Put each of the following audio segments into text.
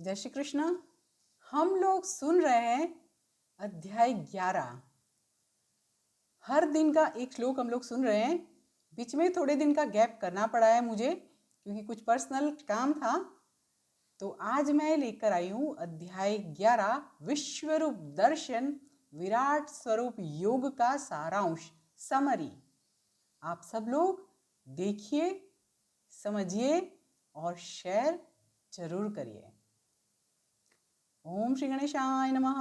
जय श्री कृष्ण। हम लोग सुन रहे हैं अध्याय 11। हर दिन का एक श्लोक हम लोग सुन रहे हैं। बीच में थोड़े दिन का गैप करना पड़ा है मुझे क्योंकि कुछ पर्सनल काम था। तो आज मैं लेकर आई हूँ अध्याय 11 विश्वरूप दर्शन विराट स्वरूप योग का सारांश समरी। आप सब लोग देखिए, समझिए और शेयर जरूर करिए। ओम श्री गणेशाय नमः।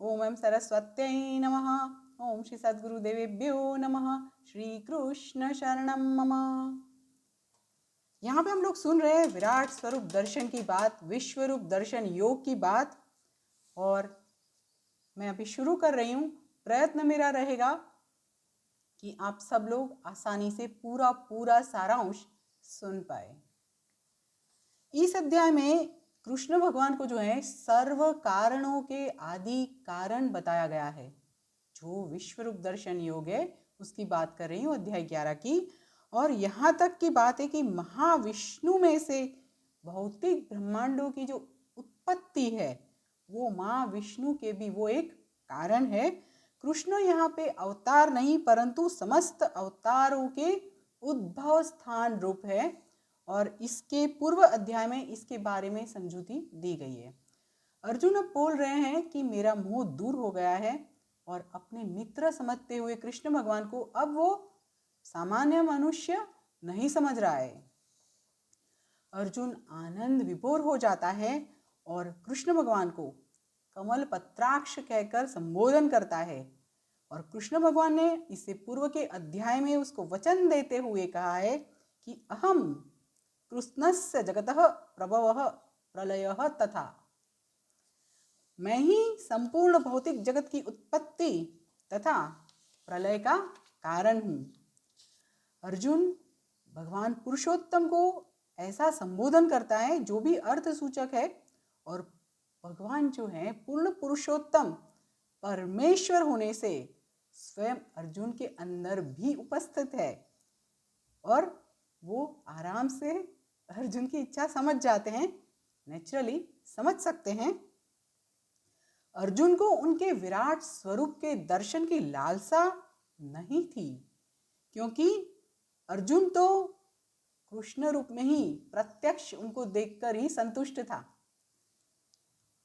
ओम एम सरस्वत्यै नमः। ओम श्री सद्गुरुदेवेभ्यो नमः। श्री कृष्ण शरणम मम। यहाँ पे हम लोग सुन रहे हैं विराट स्वरूप दर्शन की बात, विश्वरूप दर्शन योग की बात। और मैं अभी शुरू कर रही हूँ। प्रयत्न मेरा रहेगा कि आप सब लोग आसानी से पूरा सारांश सुन पाए। इस अध्याय में कृष्ण भगवान को जो है सर्व कारणों के आदि कारण बताया गया है। जो विश्वरूप दर्शन योग है उसकी बात कर रही हूँ अध्याय 11 की। और यहाँ तक की बात है कि महाविष्णु में से भौतिक ब्रह्मांडों की जो उत्पत्ति है वो माँ विष्णु के भी वो एक कारण है। कृष्ण यहाँ पे अवतार नहीं परंतु समस्त अवतारों के उद्भव स्थान रूप है। और इसके पूर्व अध्याय में इसके बारे में समझूती दी गई है। अर्जुन अब बोल रहे हैं कि मेरा मोह दूर हो गया है और अपने मित्र समझते हुए कृष्ण भगवान को अब वो सामान्य मनुष्य नहीं समझ रहा है। अर्जुन आनंद विभोर हो जाता है और कृष्ण भगवान को कमल पत्राक्ष कहकर संबोधन करता है। और कृष्ण भगवान ने इससे पूर्व के अध्याय में उसको वचन देते हुए कहा है कि अहम कृष्णस्य जगतः प्रभवः प्रलयः तथा, मैं ही संपूर्ण भौतिक जगत की उत्पत्ति तथा प्रलय का कारण हूँ। अर्जुन भगवान पुरुषोत्तम को ऐसा संबोधन करता है जो भी अर्थ सूचक है। और भगवान जो है पूर्ण पुरुषोत्तम परमेश्वर होने से स्वयं अर्जुन के अंदर भी उपस्थित है और वो आराम से अर्जुन की इच्छा समझ जाते हैं, नेचुरली समझ सकते हैं। अर्जुन को उनके विराट स्वरूप के दर्शन की लालसा नहीं थी क्योंकि अर्जुन तो कृष्ण रूप में ही प्रत्यक्ष उनको देखकर ही संतुष्ट था।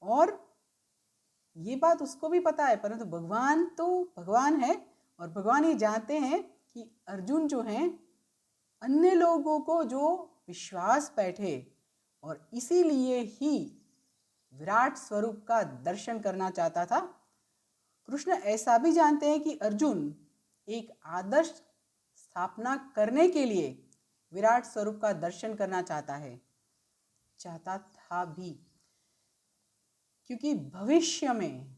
और ये बात उसको भी पता है परंतु भगवान तो भगवान है और भगवान ये जानते हैं कि अर्जुन जो है अन्य लोगों को जो विश्वास बैठे और इसीलिए ही विराट स्वरूप का दर्शन करना चाहता था। कृष्ण ऐसा भी जानते हैं कि अर्जुन एक आदर्श स्थापना करने के लिए विराट स्वरूप का दर्शन करना चाहता था भी, क्योंकि भविष्य में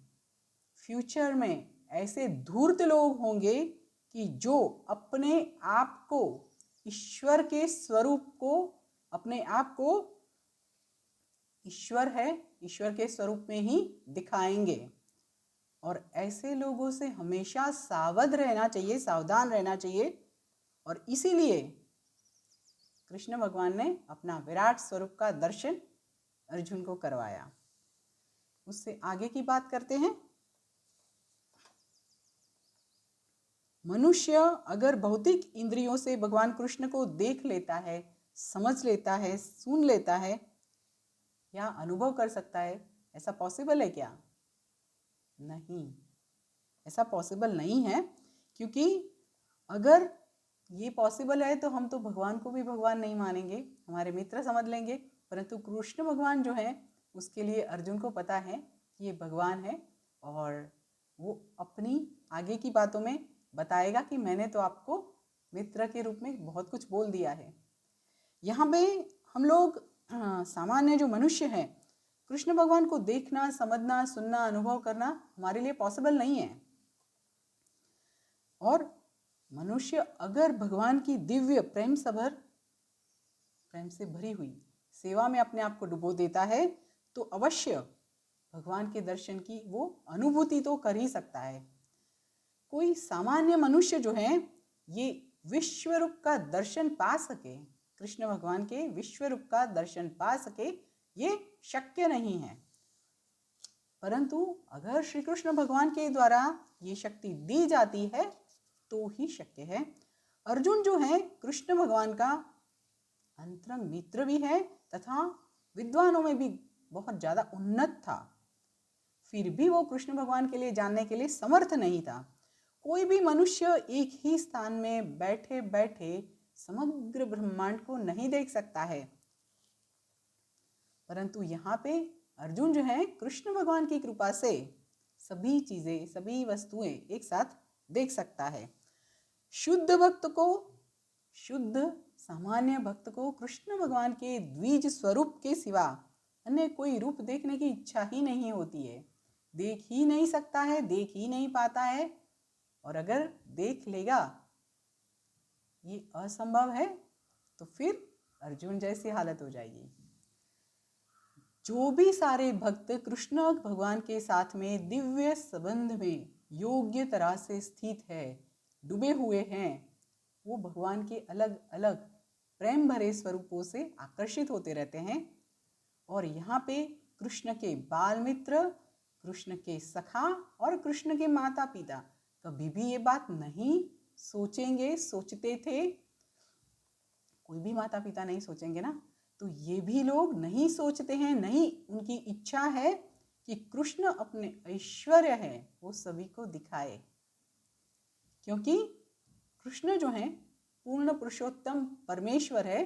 फ्यूचर में ऐसे धूर्त लोग होंगे कि जो अपने आप को ईश्वर के स्वरूप को, अपने आप को ईश्वर है, ईश्वर के स्वरूप में ही दिखाएंगे। और ऐसे लोगों से हमेशा सावध रहना चाहिए, सावधान रहना चाहिए। और इसीलिए कृष्ण भगवान ने अपना विराट स्वरूप का दर्शन अर्जुन को करवाया। उससे आगे की बात करते हैं। मनुष्य अगर भौतिक इंद्रियों से भगवान कृष्ण को देख लेता है, समझ लेता है, सुन लेता है या अनुभव कर सकता है, ऐसा पॉसिबल है क्या? नहीं, ऐसा पॉसिबल नहीं है। क्योंकि अगर ये पॉसिबल है तो हम तो भगवान को भी भगवान नहीं मानेंगे, हमारे मित्र समझ लेंगे। परंतु कृष्ण भगवान जो है उसके लिए अर्जुन को पता है कि ये भगवान है और वो अपनी आगे की बातों में बताएगा कि मैंने तो आपको मित्र के रूप में बहुत कुछ बोल दिया है। यहाँ पे हम लोग सामान्य जो मनुष्य हैं, कृष्ण भगवान को देखना, समझना, सुनना, अनुभव करना हमारे लिए पॉसिबल नहीं है। और मनुष्य अगर भगवान की दिव्य प्रेम से भरी हुई सेवा में अपने आप को डुबो देता है तो अवश्य भगवान के दर्शन की वो अनुभूति तो कर ही सकता है। कोई सामान्य मनुष्य जो है ये विश्वरूप का दर्शन पा सके, कृष्ण भगवान के विश्वरूप का दर्शन पा सके, ये शक्य नहीं है। परंतु अगर श्री कृष्ण भगवान के द्वारा ये शक्ति दी जाती है तो ही शक्य है। अर्जुन जो है कृष्ण भगवान का अंतरंग मित्र भी है तथा विद्वानों में भी बहुत ज़्यादा उन्नत था। फिर भी वो कृष्ण भगवान के लिए जानने के लिए समर्थ नहीं था। कोई भी मनुष्य एक ही स्थान में बैठे बैठे समग्र ब्रह्मांड को नहीं देख सकता है, परंतु यहाँ पे अर्जुन जो है कृष्ण भगवान की कृपा से सभी चीजें, सभी वस्तुएं एक साथ देख सकता है। शुद्ध भक्त को, शुद्ध सामान्य भक्त को कृष्ण भगवान के द्विज स्वरूप के सिवा अन्य कोई रूप देखने की इच्छा ही नहीं होती है। देख ही नहीं सकता है, देख ही नहीं पाता है, और अगर देख लेगा ये असंभव है तो फिर अर्जुन जैसी हालत हो जाएगी। जो भी सारे भक्त कृष्ण भगवान के साथ में दिव्य संबंध में योग्य तरह से स्थित है, डूबे हुए हैं, वो भगवान के अलग अलग प्रेम भरे स्वरूपों से आकर्षित होते रहते हैं। और यहाँ पे कृष्ण के बाल मित्र, कृष्ण के सखा और कृष्ण के माता पिता कभी भी ये बात नहीं सोचेंगे, सोचते थे, कोई भी माता पिता नहीं सोचेंगे ना, तो ये भी लोग नहीं सोचते हैं, नहीं उनकी इच्छा है कि कृष्ण अपने ऐश्वर्य है वो सभी को दिखाए, क्योंकि कृष्ण जो है पूर्ण पुरुषोत्तम परमेश्वर है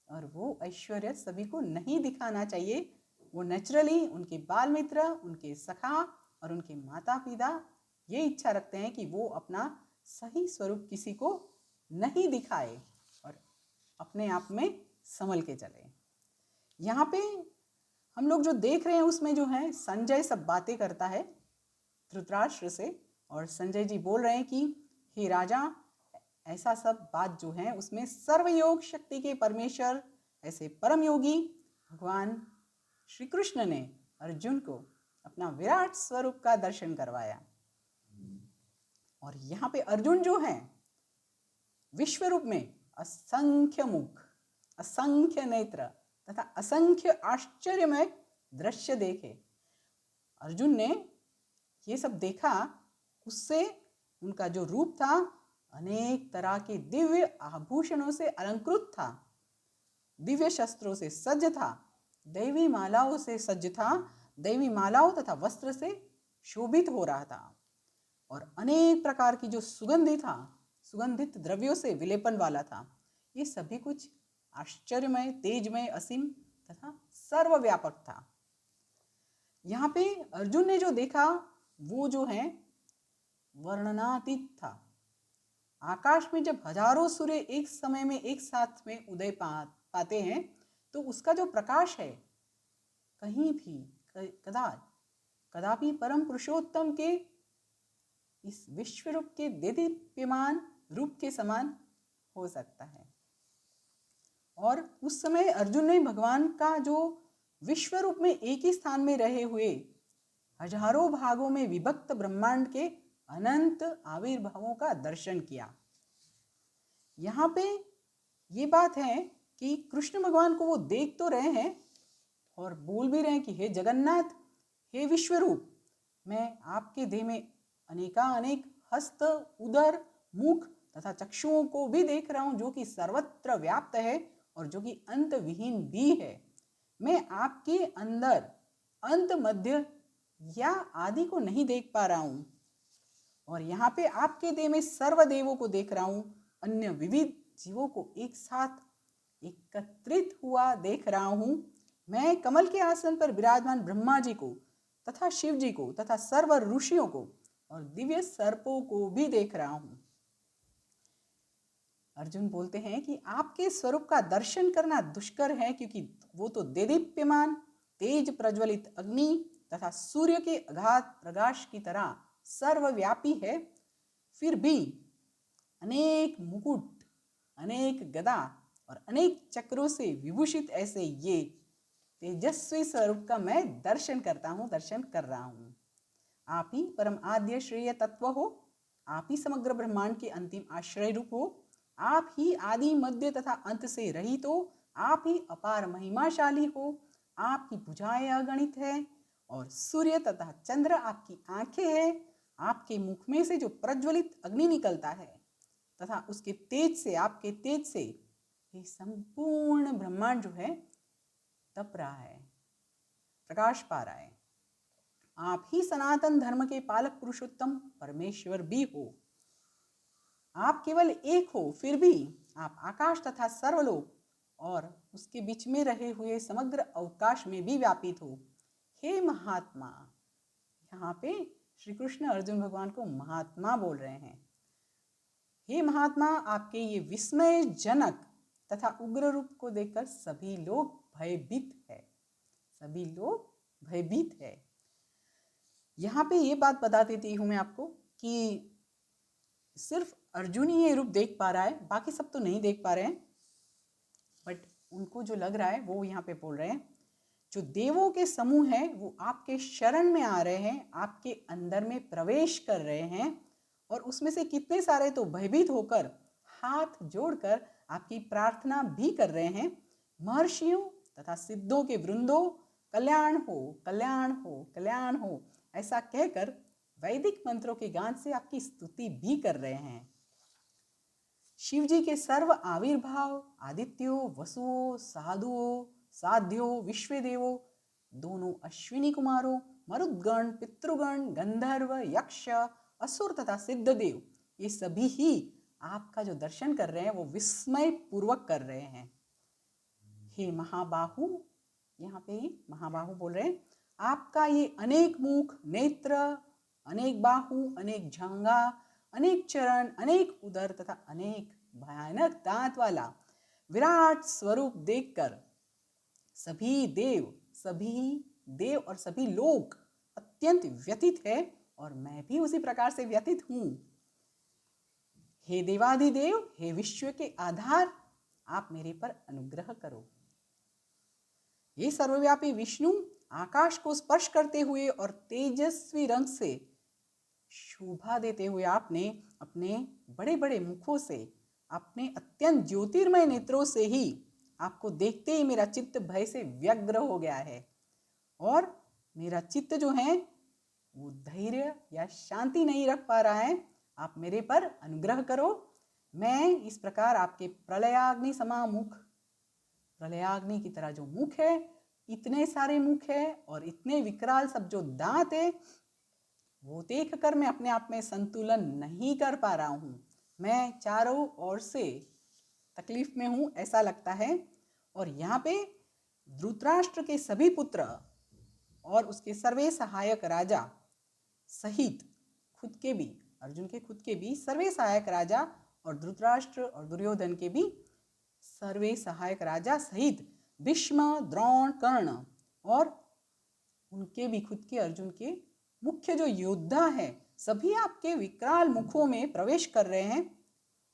और वो ऐश्वर्य सभी को नहीं दिखाना चाहिए। वो नेचुरली उनके बाल मित्र, उनके सखा और उनके माता पिता ये इच्छा रखते हैं कि वो अपना सही स्वरूप किसी को नहीं दिखाए और अपने आप में संभल के चले। यहाँ पे हम लोग जो देख रहे हैं उसमें जो है संजय सब बातें करता है धृतराष्ट्र से, और संजय जी बोल रहे हैं कि हे राजा, ऐसा सब बात जो है उसमें सर्वयोग शक्ति के परमेश्वर ऐसे परम योगी भगवान श्री कृष्ण ने अर्जुन को अपना विराट स्वरूप का दर्शन करवाया। और यहाँ पे अर्जुन जो है विश्व रूप में असंख्य मुख, असंख्य नेत्र तथा असंख्य आश्चर्यमय दृश्य देखे। अर्जुन ने ये सब देखा, उससे उनका जो रूप था अनेक तरह के दिव्य आभूषणों से अलंकृत था, दिव्य शस्त्रों से सज्ज था, दैवी मालाओं से सज्ज था, दैवी मालाओं तथा वस्त्र से शोभित हो रहा था, और अनेक प्रकार की जो सुगंधित द्रव्यों से विलेपन वाला था। ये सभी कुछ आश्चर्यमय, तेजमय, असीम तथा सर्वव्यापक था। यहाँ पे अर्जुन ने जो देखा वो जो है वर्णनातीत था। आकाश में जब हजारों सूर्य एक समय में एक साथ में उदय पाते हैं तो उसका जो प्रकाश है कहीं भी कदापि परम पुरुषोत्तम के इस विश्व रूप के देदीप्यमान रूप के समान हो सकता है। और उस समय अर्जुन ने भगवान का जो विश्व रूप में एक ही स्थान में रहे हुए हजारों भागों में विभक्त ब्रह्मांड के अनंत आविर्भावों का दर्शन किया। यहाँ पे ये बात है कि कृष्ण भगवान को वो देख तो रहे हैं और बोल भी रहे हैं कि हे जगन्नाथ, हे विश्वरूप, मैं आपके देह में अनेक हस्त, उदर, मुख तथा चक्षुओं को भी देख रहा हूँ जो कि सर्वत्र व्याप्त है और जो कि अंत विहीन भी है। मैं आपके अंदर अंत, मध्य या आदि को नहीं देख पा रहा हूँ। और यहाँ पे आपके देह में सर्वदेवों को देख रहा हूँ, अन्य विविध जीवों को एक साथ एकत्रित हुआ देख रहा हूँ। मैं कमल के आसन पर विराजमान ब्रह्मा जी को तथा शिव जी को तथा सर्व ऋषियों को और दिव्य सर्पों को भी देख रहा हूँ। अर्जुन बोलते हैं कि आपके स्वरूप का दर्शन करना दुष्कर है, क्योंकि वो तो देदीप्यमान, तेज प्रज्वलित अग्नि तथा सूर्य के अगाध प्रकाश की तरह सर्वव्यापी है। फिर भी अनेक मुकुट, अनेक गदा और अनेक चक्रों से विभूषित ऐसे ये तेजस्वी स्वरूप का मैं दर्शन कर रहा हूँ। आप ही परम आद्य श्रेय तत्व हो, आप ही समग्र ब्रह्मांड के अंतिम आश्रय रूप हो, आप ही आदि, मध्य तथा अंत से रहित हो, आप ही अपार महिमाशाली हो, आपकी भुजाएं अगणित है और सूर्य तथा चंद्र आपकी आंखें हैं। आपके मुख में से जो प्रज्वलित अग्नि निकलता है तथा उसके तेज से, आपके तेज से ये संपूर्ण ब्रह्मांड जो है तप रहा है, प्रकाश पा रहा है। आप ही सनातन धर्म के पालक पुरुषोत्तम परमेश्वर भी हो। आप केवल एक हो, फिर भी आप आकाश तथा सर्वलोक और उसके बीच में रहे हुए समग्र अवकाश में भी व्यापित हो। हे महात्मा, यहाँ पे श्री कृष्ण अर्जुन भगवान को महात्मा बोल रहे हैं। हे महात्मा, आपके ये विस्मयजनक तथा उग्र रूप को देखकर सभी लोग भयभीत है, सभी लोग भयभीत है। यहाँ पे ये बात बता देती हूँ मैं आपको कि सिर्फ अर्जुन ही ये रूप देख पा रहा है, बाकी सब तो नहीं देख पा रहे हैं। बट उनको जो लग रहा है वो यहाँ पे बोल रहे हैं, जो देवों के समूह है वो आपके शरण में आ रहे हैं, आपके अंदर में प्रवेश कर रहे हैं, और उसमें से कितने सारे तो भयभीत होकर हाथ जोड़कर आपकी प्रार्थना भी कर रहे हैं। महर्षियों तथा सिद्धों के वृंदों, कल्याण हो, कल्याण हो, कल्याण हो, ऐसा कहकर वैदिक मंत्रों के गान से आपकी स्तुति भी कर रहे हैं। शिव जी के सर्व आविर्भाव, आदित्यों, वसुओं, साधुओं, साध्यों, विश्वदेवों, दोनों अश्विनी कुमारों, मरुद्गण, पितृगण, गंधर्व, यक्ष, असुर तथा सिद्धदेव, ये सभी ही आपका जो दर्शन कर रहे हैं वो विस्मय पूर्वक कर रहे हैं। हे महाबाहु, यहाँ पे महाबाहु बोल रहे हैं, आपका ये अनेक मुख, नेत्र, अनेक बाहु, अनेक जांघा, अनेक चरण, अनेक उदर तथा अनेक भयानक दांत वाला विराट स्वरूप देखकर सभी देव और सभी लोग अत्यंत व्यथित है, और मैं भी उसी प्रकार से व्यथित हूँ। हे देवाधिदेव, हे विश्व के आधार, आप मेरे पर अनुग्रह करो। ये सर्वव्यापी विष्णु आकाश को स्पर्श करते हुए और तेजस्वी रंग से शोभा देते हुए आपने अपने बड़े बड़े मुखों से, अपने अत्यंत ज्योतिर्मय नेत्रों से ही आपको देखते ही मेरा चित्त भय से व्यग्र हो गया है, और मेरा चित्त जो है वो धैर्य या शांति नहीं रख पा रहा है। आप मेरे पर अनुग्रह करो। मैं इस प्रकार आपके प्रलयाग्नि समा मुख, प्रलयाग्नि की तरह जो मुख है, इतने सारे मुख है और इतने विकराल सब जो दांत है, वो देखकर मैं अपने आप में संतुलन नहीं कर पा रहा हूँ। मैं चारों ओर से तकलीफ में हूँ ऐसा लगता है। और यहाँ पे धृतराष्ट्र के सभी पुत्र और उसके सर्वे सहायक राजा सहित खुद के भी, अर्जुन के खुद के भी सर्वे सहायक राजा, और धृतराष्ट्र और दुर्योधन के भी सर्वे सहायक राजा सहित भीष्म, द्रोण, कर्ण और उनके भी खुद के, अर्जुन के मुख्य जो योद्धा है, सभी आपके विकराल मुखों में प्रवेश कर रहे हैं।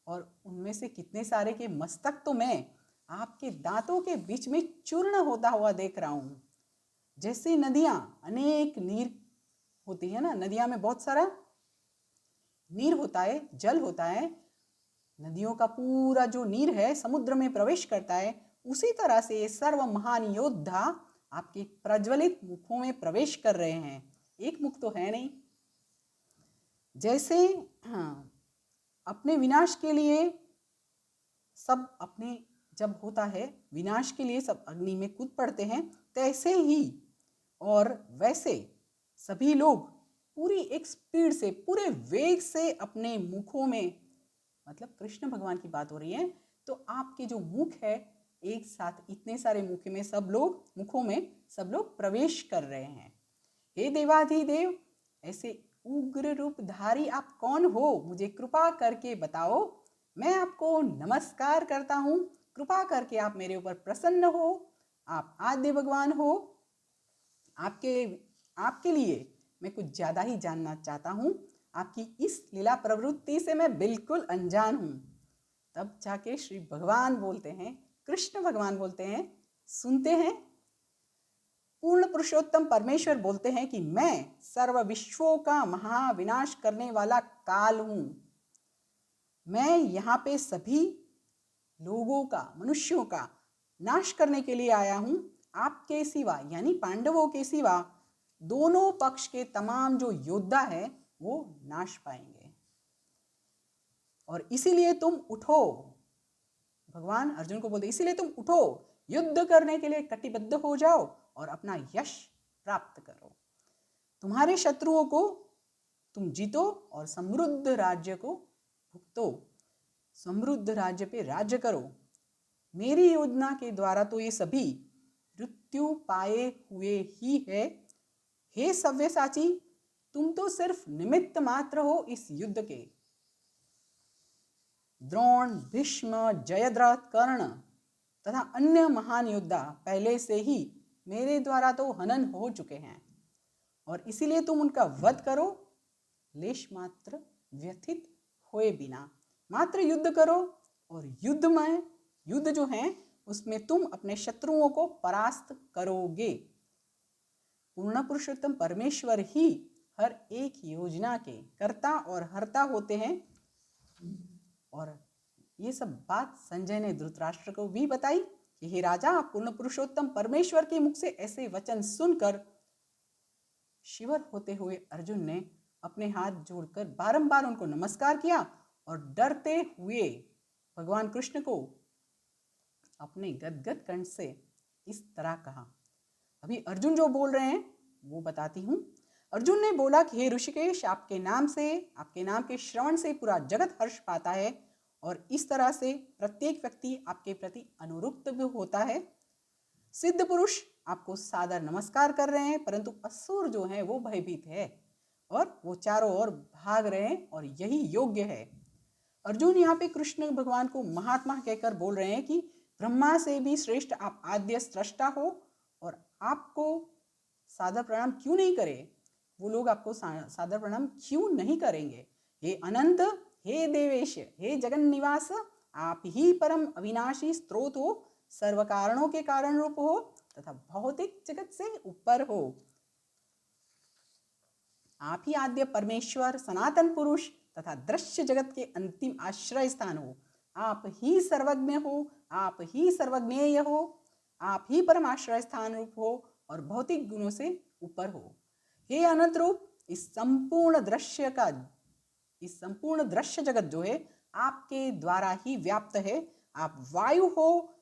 और उनमें से कितने सारे के मस्तक तो मैं आपके दांतों के बीच में चूर्ण होता हुआ देख रहा हूँ। जैसे नदियाँ अनेक नीर होती है ना, नदियाँ में बहुत सारा नीर होता है, जल होता है, नदियों का पूरा जो नीर है समुद्र में प्रवेश करता है, उसी तरह से सर्व महान योद्धा आपके प्रज्वलित मुखों में प्रवेश कर रहे हैं। एक मुख तो है नहीं। जैसे अपने विनाश के लिए सब, अपने जब होता है विनाश के लिए सब अग्नि में कूद पड़ते हैं, तैसे ही और वैसे सभी लोग पूरी एक स्पीड से, पूरे वेग से अपने मुखों में, मतलब कृष्ण भगवान की बात हो रही है, तो आपके जो मुख है एक साथ इतने सारे मुख में सब लोग, मुखों में सब लोग प्रवेश कर रहे हैं। हे देवाधिदेव, ऐसे उग्र रूपधारी आप कौन हो, मुझे कृपा करके बताओ। मैं आपको नमस्कार करता हूँ, कृपा करके आप मेरे ऊपर प्रसन्न हो। आप आद्य भगवान हो। आपके लिए मैं कुछ ज़्यादा ही जानना चाहता हूँ। आपकी इस लीला प्रवृत्ति से मैं बिल्कुल अनजान हूँ। तब जाके श्री भगवान बोलते हैं, कृष्ण भगवान बोलते हैं, सुनते हैं, पूर्ण पुरुषोत्तम परमेश्वर बोलते हैं कि मैं सर्व विश्वों का महाविनाश करने वाला काल हूँ। मैं यहाँ पे सभी लोगों का, मनुष्यों का नाश करने के लिए आया हूँ। आपके सिवा यानी पांडवों के सिवा दोनों पक्ष के तमाम जो योद्धा है वो नाश पाएंगे। और इसीलिए तुम उठो, भगवान अर्जुन को बोलते इसीलिए तुम उठो, युद्ध करने के लिए कटिबद्ध हो जाओ और अपना यश प्राप्त करो। तुम्हारे शत्रुओं को तुम जीतो और समृद्ध राज्य को भुगतो, समृद्ध राज्य पे राज्य करो। मेरी योजना के द्वारा तो ये सभी मृत्यु पाए हुए ही है। हे सव्यसाची, तुम तो सिर्फ निमित्त मात्र हो इस युद्ध के। द्रोण, भीष्म, जयद्रथ, कर्ण तथा अन्य महान योद्धा पहले से ही मेरे द्वारा तो हनन हो चुके हैं और इसीलिए तुम उनका वध करो, लेश मात्र व्यथित हुए बिना। मात्र युद्ध करो और युद्ध जो है उसमें तुम अपने शत्रुओं को परास्त करोगे। पूर्ण पुरुषोत्तम परमेश्वर ही हर एक योजना के कर्ता और हर्ता होते हैं। और ये सब बात संजय ने धृतराष्ट्र को भी बताई कि हे राजा, पूर्ण पुरुषोत्तम परमेश्वर के मुख से ऐसे वचन सुनकर शिवर होते हुए अर्जुन ने अपने हाथ जोड़कर बारंबार उनको नमस्कार किया और डरते हुए भगवान कृष्ण को अपने गदगद कंठ से इस तरह कहा। अभी अर्जुन जो बोल रहे हैं वो बताती हूँ। अर्जुन ने बोला कि हे ऋषिकेश, आपके नाम के श्रवण से पूरा जगत हर्ष पाता है और इस तरह से प्रत्येक व्यक्ति आपके प्रति अनुरुक्त भी होता है। सिद्ध पुरुष आपको सादर नमस्कार कर रहे हैं, परंतु असुर जो है वो भयभीत है और वो चारों ओर भाग रहे हैं और यही योग्य है। अर्जुन यहाँ पे कृष्ण भगवान को महात्मा कहकर बोल रहे हैं कि ब्रह्मा से भी श्रेष्ठ आप आद्य स्रष्टा हो और आपको सादर प्रणाम क्यों नहीं करे, वो लोग आपको सादर प्रणाम क्यों नहीं करेंगे। हे अनंत, हे देवेश, हे जगन निवास, आप ही परम अविनाशी स्रोत हो, सर्व कारणों के कारण रूप हो तथा भौतिक जगत से ऊपर हो। आप ही आद्य परमेश्वर, सनातन पुरुष तथा दृश्य जगत के अंतिम आश्रय स्थान हो। आप ही सर्वज्ञ हो, आप ही सर्वज्ञेय हो, आप ही परम आश्रय स्थान रूप हो और भौतिक गुणों से ऊपर हो। हे अनंत रूप, इस संपूर्ण दृश्य जगत जो है आपके द्वारा ही व्याप्त है। आप वायु हो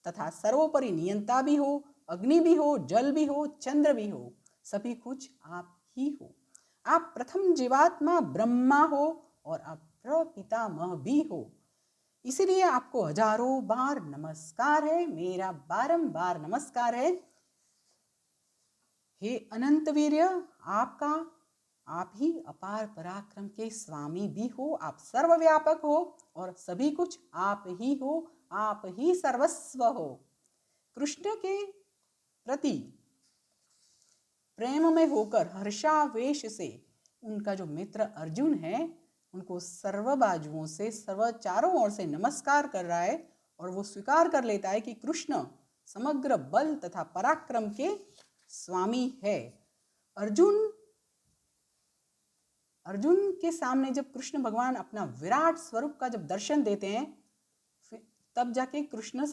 तथा सर्वोपरि नियंता भी हो, अग्नि भी हो, जल भी हो, चंद्र भी हो, सभी कुछ आप ही हो। आप प्रथम जीवात्मा ब्रह्मा हो और आप प्रपितामह भी हो। इसीलिए आपको हजारों बार नमस्कार है, मेरा बारंबार नमस्कार है। हे अनंत वीर्य, आप ही अपार पराक्रम के स्वामी भी हो, आप सर्वव्यापक हो और सभी कुछ आप ही हो, आप ही सर्वस्व हो। कृष्ण के प्रति प्रेम में होकर हर्षावेश से उनका जो मित्र अर्जुन है उनको सर्व बाजुओं से चारों ओर से नमस्कार कर रहा है और वो स्वीकार कर लेता है कि कृष्ण समग्र बल तथा पराक्रम के स्वामी है। अर्जुन के सामने जब कृष्ण भगवान अपना विराट स्वरूप का जब दर्शन देते हैं तब जाके कृष्ण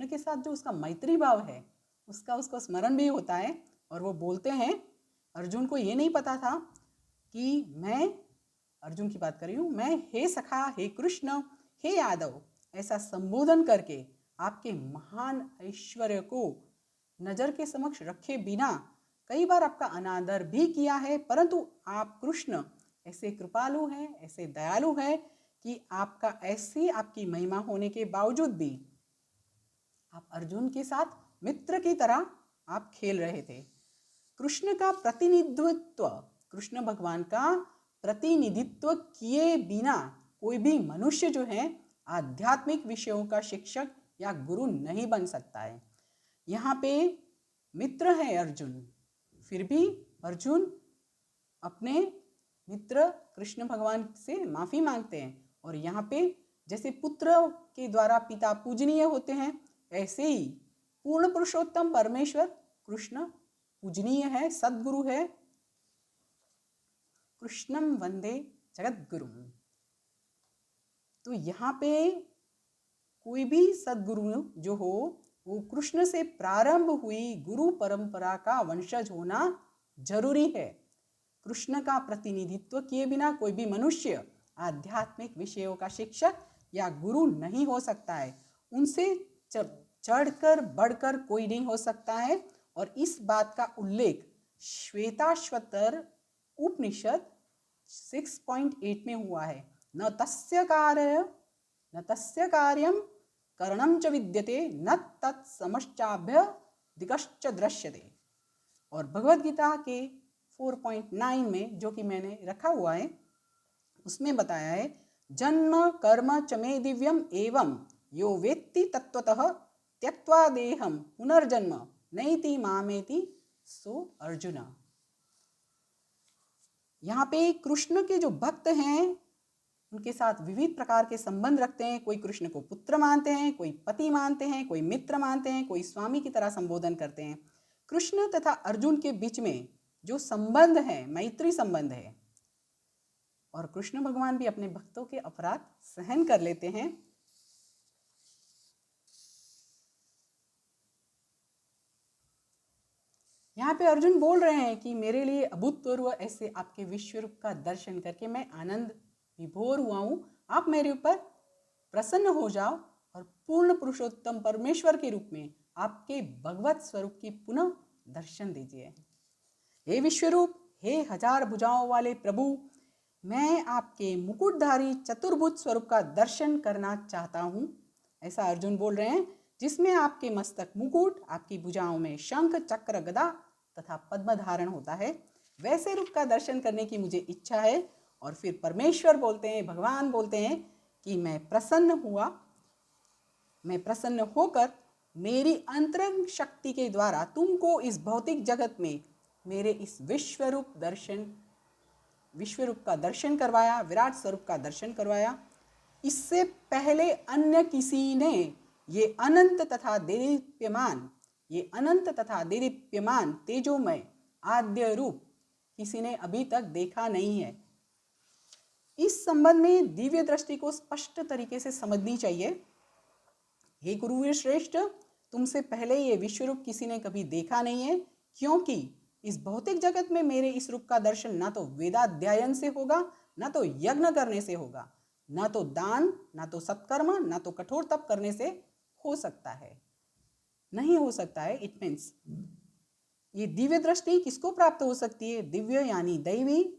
के साथ जो उसका मैत्री भाव है उसको स्मरण भी होता है और वो बोलते हैं। अर्जुन को ये नहीं पता था कि मैं अर्जुन की बात कर रही हूँ, मैं हे सखा, हे कृष्ण, हे यादव ऐसा संबोधन करके आपके महान ऐश्वर्य को नजर के समक्ष रखे बिना कई बार आपका अनादर भी किया है, परंतु आप कृष्ण ऐसे कृपालु हैं, ऐसे दयालु हैं कि आपकी महिमा होने के बावजूद भी आप अर्जुन के साथ मित्र की तरह आप खेल रहे थे। कृष्ण भगवान का प्रतिनिधित्व किए बिना कोई भी मनुष्य जो है आध्यात्मिक विषयों का शिक्षक या गुरु नहीं बन सकता है। यहाँ पे मित्र है अर्जुन, फिर भी अर्जुन अपने मित्र कृष्ण भगवान से माफी मांगते हैं और यहाँ पे जैसे पुत्र के द्वारा पिता पूजनीय होते हैं ऐसे ही पूर्ण पुरुषोत्तम परमेश्वर कृष्ण पूजनीय है, सद्गुरु है। कृष्णम वंदे जगत गुरु। तो यहाँ पे कोई भी सद्गुरु जो हो वो कृष्ण से प्रारंभ हुई गुरु परंपरा का वंशज होना जरूरी है। कृष्ण का प्रतिनिधित्व किए बिना कोई भी मनुष्य आध्यात्मिक विषयों का शिक्षक या गुरु नहीं हो सकता है। उनसे चढ़कर बढ़कर कोई नहीं हो सकता है। और इस बात का उल्लेख श्वेताश्वतर उपनिषद 6.8 में हुआ है। न तस्य कार्यम करणं च विद्यते न तत्समश्चाभ्य दिगश्च दृश्यते। और भगवद गीता के 4.9 में, जो कि मैंने रखा हुआ है, उसमें बताया है जन्म कर्म च मे दिव्यम एवं यो वेत्ति तत्वतः त्यक्त्वा देहम पुनर्जन्म नैति मामेति सो अर्जुन। यहाँ पे कृष्ण के जो भक्त हैं उनके साथ विविध प्रकार के संबंध रखते हैं। कोई कृष्ण को पुत्र मानते हैं, कोई पति मानते हैं, कोई मित्र मानते हैं, कोई स्वामी की तरह संबोधन करते हैं। कृष्ण तथा अर्जुन के बीच में जो संबंध है मैत्री संबंध है। और कृष्ण भगवान भी अपने भक्तों के अपराध सहन कर लेते हैं। यहाँ पे अर्जुन बोल रहे हैं कि मेरे लिए अभूतपूर्व ऐसे आपके विश्व रूप का दर्शन करके मैं आनंद विभोर हुआ हूँ। आप मेरे ऊपर प्रसन्न हो जाओ और पूर्ण पुरुषोत्तम परमेश्वर के रूप में आपके भगवत स्वरूप की पुनः दर्शन दीजिए। हे विश्वरूप, हे हजार भुजाओं वाले प्रभु, मैं आपके मुकुटधारी चतुर्भुज स्वरूप का दर्शन करना चाहता हूँ। ऐसा अर्जुन बोल रहे हैं, जिसमें आपके मस्तक मुकुट, आपकी भुजाओं में शंख चक्र गदा तथा पद्म धारण होता है, वैसे रूप का दर्शन करने की मुझे इच्छा है। और फिर परमेश्वर बोलते हैं, भगवान बोलते हैं कि मैं प्रसन्न हुआ, मैं प्रसन्न होकर मेरी अंतरंग शक्ति के द्वारा तुमको इस भौतिक जगत में मेरे इस विश्वरूप का दर्शन करवाया, विराट स्वरूप का दर्शन करवाया। इससे पहले अन्य किसी ने ये अनंत तथा देदीप्यमान तेजोमय आद्य रूप किसी ने अभी तक देखा नहीं है। इस संबंध में दिव्य दृष्टि को स्पष्ट तरीके से समझनी चाहिए। हे गुरुवीर श्रेष्ठ, तुमसे पहले ये विश्व रूप किसी ने कभी देखा नहीं है, क्योंकि इस भौतिक जगत में मेरे इस रूप का दर्शन ना तो वेदाध्ययन से होगा, ना तो यज्ञ करने से होगा, ना तो दान, ना तो सत्कर्म, ना तो कठोर तप करने से हो सकता है, नहीं हो सकता है। इट मीन्स ये दिव्य दृष्टि किसको प्राप्त हो सकती है? दिव्य यानी दैवी।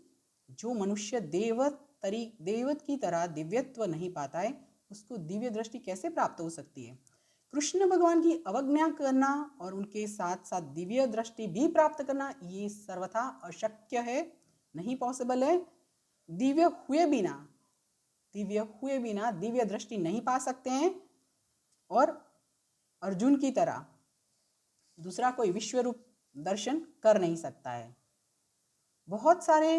जो मनुष्य देवत की तरह दिव्यत्व नहीं पाता है, उसको दिव्य दृष्टि कैसे प्राप्त हो सकती है? कृष्ण भगवान की अवज्ञा करना और उनके साथ साथ दिव्य दृष्टि भी प्राप्त करना ये सर्वथा अशक्य है, नहीं पॉसिबल है। दिव्य हुए बिना दिव्य दृष्टि नहीं पा सकते हैं। और अर्जुन की तरह दूसरा कोई विश्व रूप दर्शन कर नहीं सकता है। बहुत सारे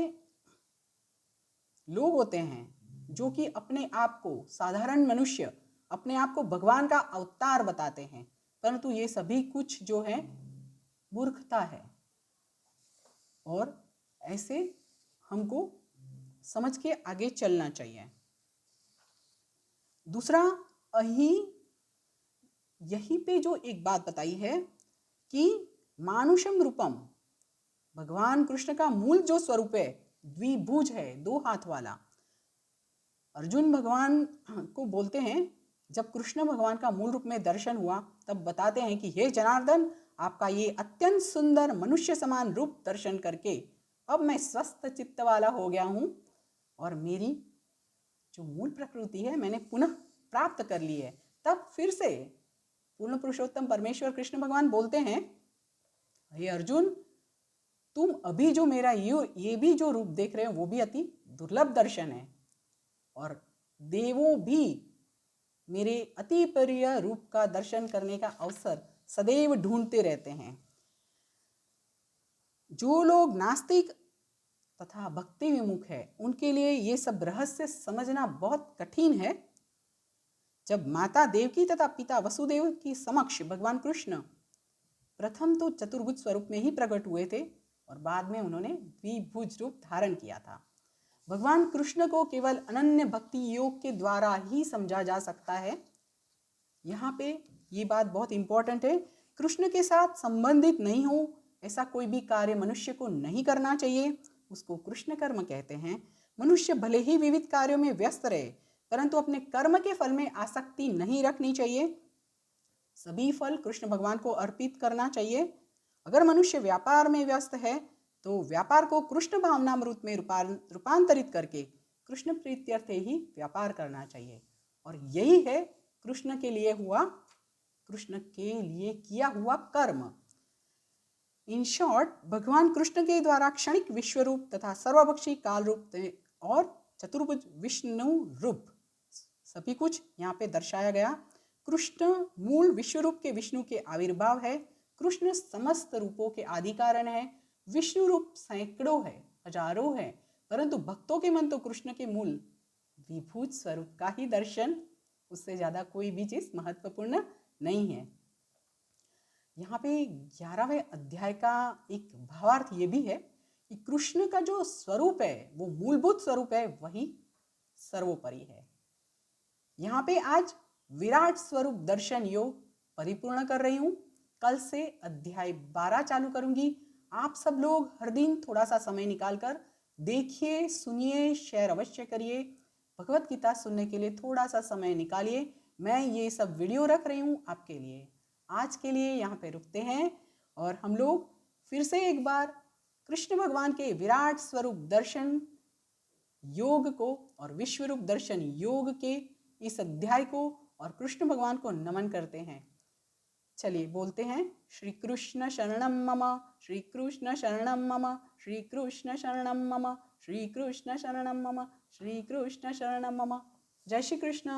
लोग होते हैं जो कि अपने आप को साधारण मनुष्य, अपने आप को भगवान का अवतार बताते हैं, परंतु ये सभी कुछ जो है मूर्खता है। और ऐसे हमको समझ के आगे चलना चाहिए। दूसरा, यहीं पे जो एक बात बताई है कि मानुषम रूपम, भगवान कृष्ण का मूल जो स्वरूप है द्विभुज है, दो हाथ वाला। अर्जुन भगवान को बोलते हैं, जब कृष्ण भगवान का मूल रूप में दर्शन हुआ तब बताते हैं कि हे जनार्दन, आपका ये अत्यंत सुंदर मनुष्य समान रूप दर्शन करके अब मैं स्वस्थ चित्त वाला हो गया हूँ और मेरी जो मूल प्रकृति है मैंने पुनः प्राप्त कर ली है। तब फिर से पूर्ण पुरुषोत्तम परमेश्वर कृष्ण भगवान बोलते हैं, हे अर्जुन, तुम अभी जो मेरा ये भी जो रूप देख रहे हो वो भी अति दुर्लभ दर्शन है, और देवों भी मेरे अति प्रिय रूप का दर्शन करने का अवसर सदैव ढूंढते रहते हैं। जो लोग नास्तिक तथा भक्ति विमुख है उनके लिए ये सब रहस्य समझना बहुत कठिन है। जब माता देवकी तथा पिता वसुदेव की समक्ष भगवान कृष्ण प्रथम तो चतुर्भुज स्वरूप में ही प्रकट हुए थे और बाद में उन्होंने द्विभुज रूप धारण किया था। भगवान कृष्ण को केवल अनन्य भक्ति योग के द्वारा ही समझा जा सकता है। यहाँ पे ये बात बहुत इंपॉर्टेंट है। कृष्ण के साथ संबंधित नहीं हो ऐसा कोई भी कार्य मनुष्य को नहीं करना चाहिए, उसको कृष्ण कर्म कहते हैं। मनुष्य भले ही विविध कार्यों में व्यस्त रहे, परंतु अपने कर्म के फल में आसक्ति नहीं रखनी चाहिए। सभी फल कृष्ण भगवान को अर्पित करना चाहिए। अगर मनुष्य व्यापार में व्यस्त है तो व्यापार को कृष्ण भावनामृत में रूपांतरित करके कृष्ण प्रीत्यर्थ ही व्यापार करना चाहिए। और यही है कृष्ण के लिए किया हुआ कर्म। इन शॉर्ट, भगवान कृष्ण के द्वारा क्षणिक विश्व रूप तथा सर्वभक्षी काल रूप और चतुर्भुज विष्णु रूप सभी कुछ यहाँ पे दर्शाया गया। कृष्ण मूल विश्व रूप के विष्णु के आविर्भाव है। कृष्ण समस्त रूपों के आदि कारण है। विष्णु रूप सैकड़ों है, हजारों है, परंतु भक्तों के मन तो कृष्ण के मूल विभूत स्वरूप का ही दर्शन, उससे ज्यादा कोई भी चीज महत्वपूर्ण नहीं है। यहाँ पे 11वें अध्याय का एक भावार्थ ये भी है कि कृष्ण का जो स्वरूप है, वो मूलभूत स्वरूप है, वही सर्वोपरि है। यहाँ पे आज विराट स्वरूप दर्शन योग परिपूर्ण कर रही हूँ। कल से अध्याय 12 चालू करूंगी। आप सब लोग हर दिन थोड़ा सा समय निकालकर देखिए, सुनिए, शेयर अवश्य करिए। भगवत गीता सुनने के लिए थोड़ा सा समय निकालिए। मैं ये सब वीडियो रख रही हूँ आपके लिए। आज के लिए यहाँ पे रुकते हैं और हम लोग फिर से एक बार कृष्ण भगवान के विराट स्वरूप दर्शन योग को और विश्व रूप दर्शन योग के इस अध्याय को और कृष्ण भगवान को नमन करते हैं। चलिए बोलते हैं, श्री कृष्ण शरणम मम, श्री कृष्ण शरणम मम, श्री कृष्ण शरणम मम, श्री कृष्ण शरणम मम, श्री कृष्ण शरणम मम। जय श्री कृष्ण।